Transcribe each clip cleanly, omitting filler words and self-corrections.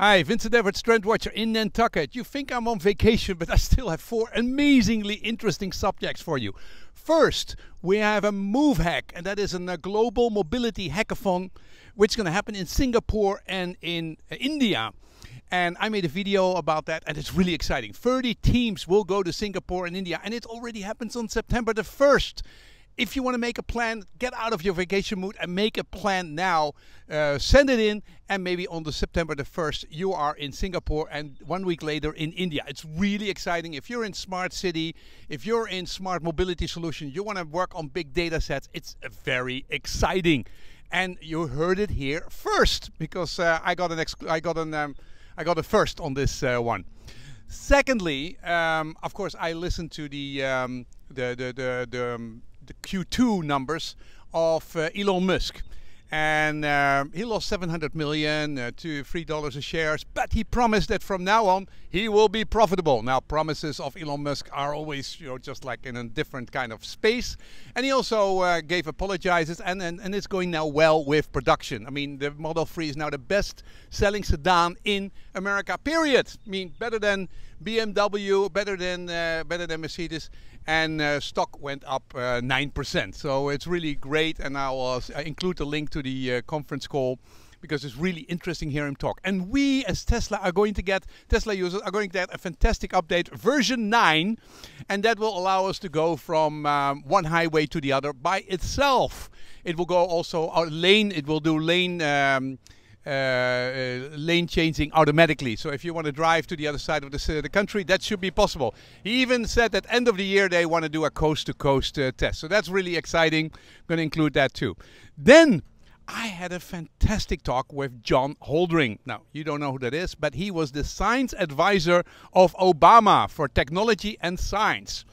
Hi, Vincent Everts, Trend Watcher in Nantucket. You think I'm on vacation, but I still have 4 amazingly interesting subjects for you. First, we have a move hack, and that is a global mobility hackathon, which is going to happen in Singapore and in India. And I made a video about that, and it's really exciting. 30 teams will go to Singapore and India, and it already happens on September the 1st. If you want to make a plan, get out of your vacation mood and make a plan now. Send it in, and maybe on the September the 1st you are in Singapore and 1 week later in India. It's really exciting. If you're in smart city, if you're in smart mobility solution, you want to work on big data sets, it's very exciting. And you heard it here first, because I got a first on this one. Secondly, of course, I listened to the Q2 numbers of Elon Musk, and he lost 700 million to $3 a share, but he promised that from now on he will be profitable. Now, promises of Elon Musk are always, just like in a different kind of space. And he also gave apologizes, and it's going now well with production. I mean, the Model 3 is now the best selling sedan in America, period. I mean, better than BMW, better than Mercedes, and stock went up 9%. So it's really great, and I'll include the link to the conference call, because it's really interesting to hear him talk. And we as Tesla users are going to get a fantastic update, version 9, and that will allow us to go from one highway to the other by itself. It will go also it will do lane changing automatically. So if you want to drive to the other side of the country, that should be possible. He even said at end of the year they want to do a coast-to-coast test. So that's really exciting. I'm going to include that too. Then I had a fantastic talk with John Holdring. Now, you don't know who that is, but he was the science advisor of Obama for technology and science.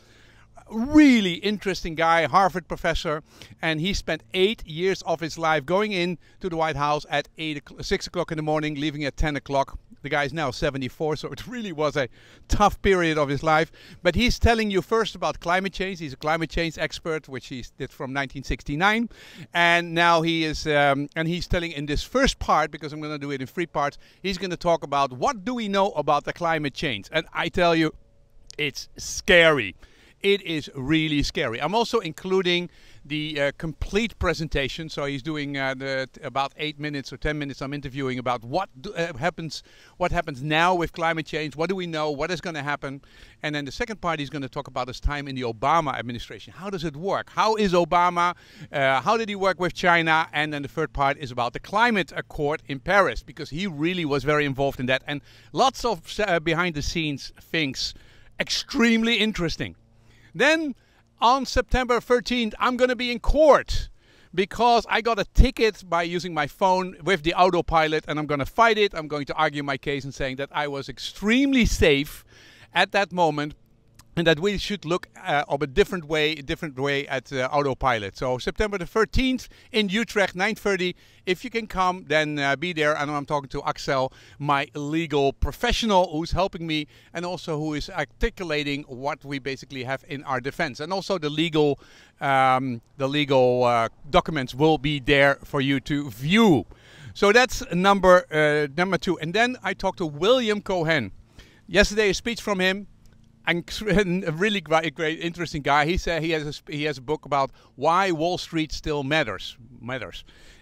Really interesting guy, Harvard professor, and he spent 8 years of his life going in to the White House at 6 o'clock in the morning, leaving at 10 o'clock. The guy is now 74, so it really was a tough period of his life. But he's telling you first about climate change. He's a climate change expert, which he did from 1969. And now he is, and he's telling in this first part, because I'm going to do it in 3 parts, he's going to talk about what do we know about the climate change. And I tell you, it's scary. It is really scary. I'm also including the complete presentation. So he's doing about 8 minutes or 10 minutes. I'm interviewing about what happens now with climate change. What do we know? What is going to happen? And then the second part, he's going to talk about his time in the Obama administration. How does it work? How is Obama? How did he work with China? And then the third part is about the climate accord in Paris, because he really was very involved in that. And lots of behind the scenes things. Extremely interesting. Then on September 13th, I'm going to be in court because I got a ticket by using my phone with the Autopilot, and I'm going to fight it. I'm going to argue my case and saying that I was extremely safe at that moment, and that we should look of a different way at Autopilot. So September the 13th in Utrecht, 9:30. If you can come, then be there. And I'm talking to Axel, my legal professional, who's helping me, and also who is articulating what we basically have in our defense. And also the legal documents will be there for you to view. So that's number 2. And then I talked to William Cohen. Yesterday, a speech from him. A really great, interesting guy. He said he has a book about why Wall Street still matters.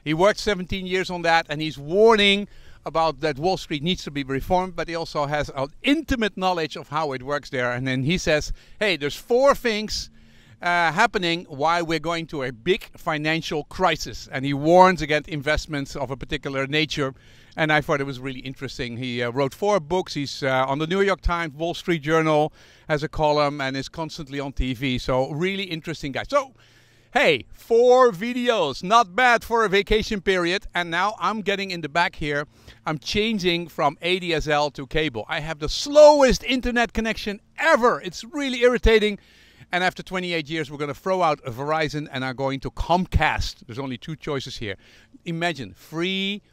He worked 17 years on that, and he's warning about that Wall Street needs to be reformed, but he also has an intimate knowledge of how it works there. And then he says, hey, there's 4 things happening why we're going to a big financial crisis, and he warns against investments of a particular nature. And I thought it was really interesting. He wrote 4 books. He's on the New York Times, Wall Street Journal, has a column, and is constantly on TV. So really interesting guy. So hey, 4 videos, not bad for a vacation period. And now I'm getting in the back here. I'm changing from ADSL to cable. I have the slowest internet connection ever. It's really irritating. And after 28 years, we're going to throw out Verizon and are going to Comcast. There's only 2 choices here. Imagine 3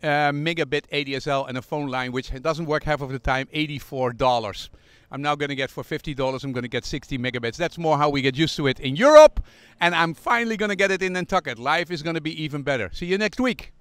megabit ADSL and a phone line, which doesn't work half of the time, $84. I'm now going to get for $50, I'm going to get 60 megabits. That's more how we get used to it in Europe. And I'm finally going to get it in Nantucket. Life is going to be even better. See you next week.